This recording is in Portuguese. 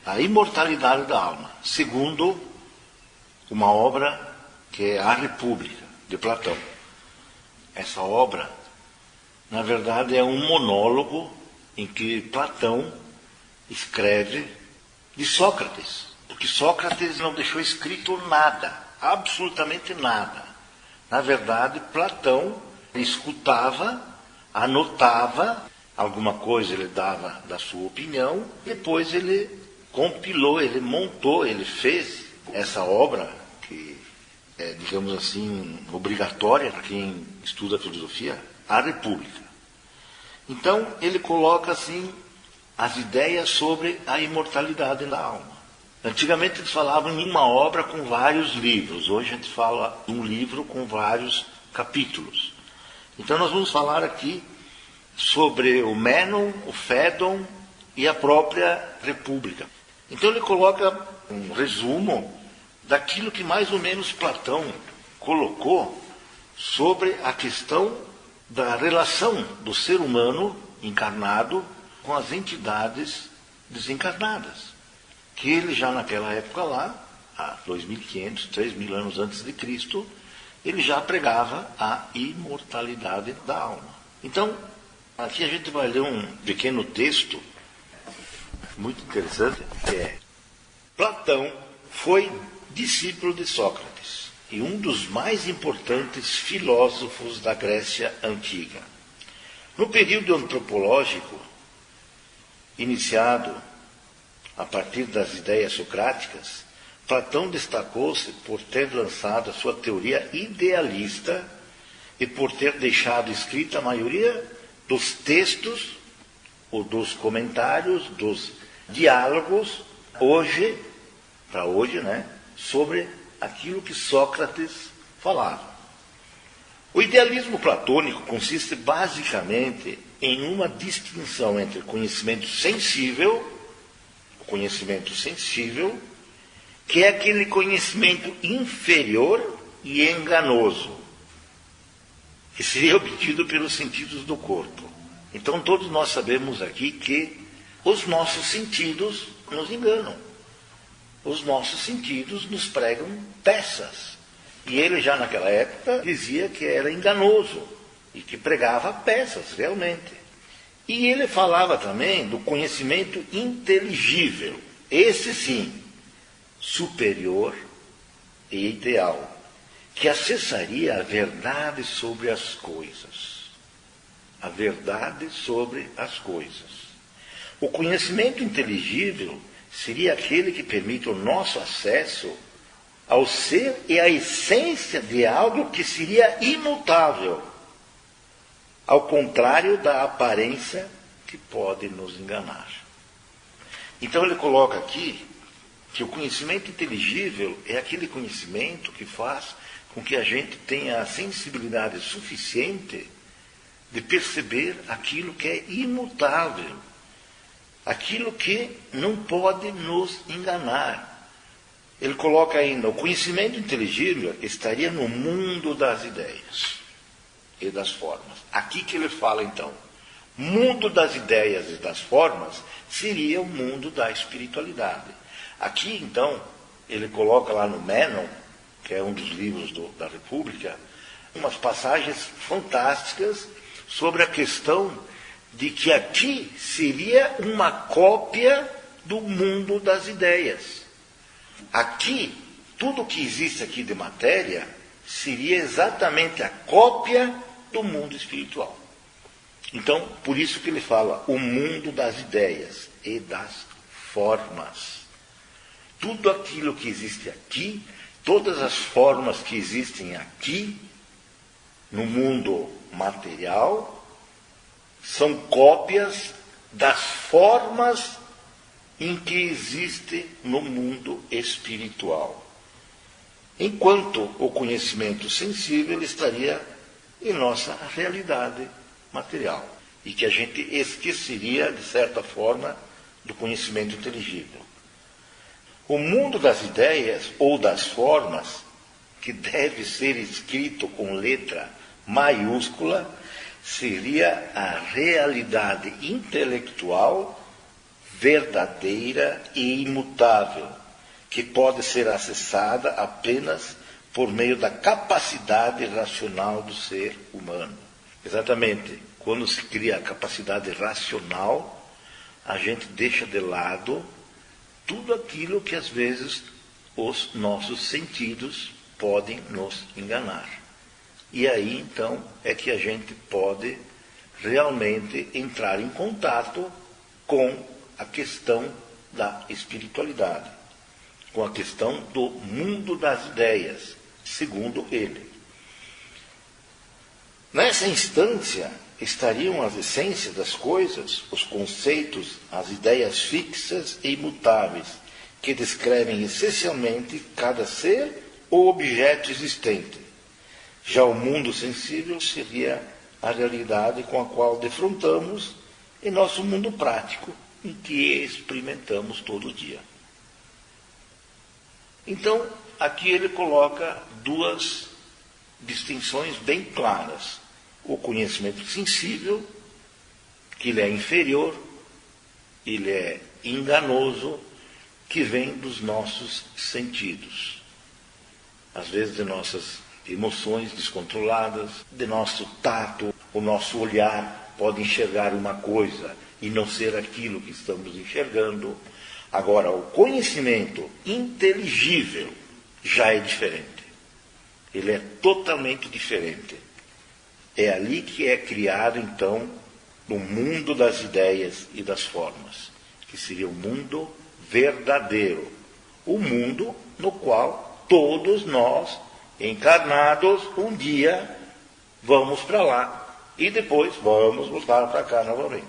a imortalidade da alma, segundo uma obra que é A República, de Platão. Essa obra, na verdade, é um monólogo em que Platão escreve de Sócrates, porque Sócrates não deixou escrito nada, absolutamente nada. Na verdade, Platão escutava, anotava, alguma coisa ele dava da sua opinião, depois ele compilou, ele montou, ele fez essa obra, que é, digamos assim, obrigatória para quem estuda filosofia, A República. Então, ele coloca assim as ideias sobre a imortalidade da alma. Antigamente eles falavam em uma obra com vários livros, hoje a gente fala um livro com vários capítulos. Então nós vamos falar aqui sobre o Mênon, o Fédon e a própria República. Então ele coloca um resumo daquilo que mais ou menos Platão colocou sobre a questão da relação do ser humano encarnado com as entidades desencarnadas, que ele já naquela época lá, há 2.500, 3.000 anos antes de Cristo, ele já pregava a imortalidade da alma. Então, aqui a gente vai ler um pequeno texto muito interessante, que é: Platão foi discípulo de Sócrates e um dos mais importantes filósofos da Grécia Antiga. No período antropológico, iniciado a partir das ideias socráticas, Platão destacou-se por ter lançado a sua teoria idealista e por ter deixado escrita a maioria dos textos, ou dos comentários, dos diálogos, para hoje, sobre aquilo que Sócrates falava. O idealismo platônico consiste basicamente em uma distinção entre conhecimento sensível, que é aquele conhecimento inferior e enganoso, que seria obtido pelos sentidos do corpo. Então todos nós sabemos aqui que os nossos sentidos nos enganam. Os nossos sentidos nos pregam peças. E ele já naquela época dizia que era enganoso e que pregava peças realmente. E ele falava também do conhecimento inteligível, esse sim, superior e ideal, que acessaria a verdade sobre as coisas. A verdade sobre as coisas. O conhecimento inteligível seria aquele que permite o nosso acesso ao ser e à essência de algo que seria imutável, ao contrário da aparência que pode nos enganar. Então ele coloca aqui que o conhecimento inteligível é aquele conhecimento que faz com que a gente tenha a sensibilidade suficiente de perceber aquilo que é imutável, aquilo que não pode nos enganar. Ele coloca ainda, o conhecimento inteligível estaria no mundo das ideias e das formas. Aqui que ele fala então, mundo das ideias e das formas seria o mundo da espiritualidade. Aqui então, ele coloca lá no Mênon, que é um dos livros da República, umas passagens fantásticas sobre a questão de que aqui seria uma cópia do mundo das ideias. Aqui, tudo que existe aqui de matéria seria exatamente a cópia do mundo espiritual. Então, por isso que ele fala o mundo das ideias e das formas. Tudo aquilo que existe aqui, todas as formas que existem aqui, no mundo material, são cópias das formas em que existe no mundo espiritual. Enquanto o conhecimento sensível estaria em nossa realidade material. E que a gente esqueceria, de certa forma, do conhecimento inteligível. O mundo das ideias ou das formas, que deve ser escrito com letra maiúscula, seria a realidade intelectual verdadeira e imutável, que pode ser acessada apenas por meio da capacidade racional do ser humano. Exatamente, quando se cria a capacidade racional, a gente deixa de lado tudo aquilo que às vezes os nossos sentidos podem nos enganar. E aí então é que a gente pode realmente entrar em contato com a questão da espiritualidade, com a questão do mundo das ideias, segundo ele. Nessa instância estariam as essências das coisas, os conceitos, as ideias fixas e imutáveis, que descrevem essencialmente cada ser ou objeto existente. Já o mundo sensível seria a realidade com a qual defrontamos em nosso mundo prático, em que experimentamos todo dia. Então, aqui ele coloca duas distinções bem claras. O conhecimento sensível, que ele é inferior, ele é enganoso, que vem dos nossos sentidos. Às vezes de nossas emoções descontroladas, de nosso tato, o nosso olhar pode enxergar uma coisa e não ser aquilo que estamos enxergando. Agora, o conhecimento inteligível já é diferente. Ele é totalmente diferente. É ali que é criado, então, o mundo das ideias e das formas, que seria o mundo verdadeiro. O mundo no qual todos nós, encarnados, um dia vamos para lá e depois vamos voltar para cá novamente.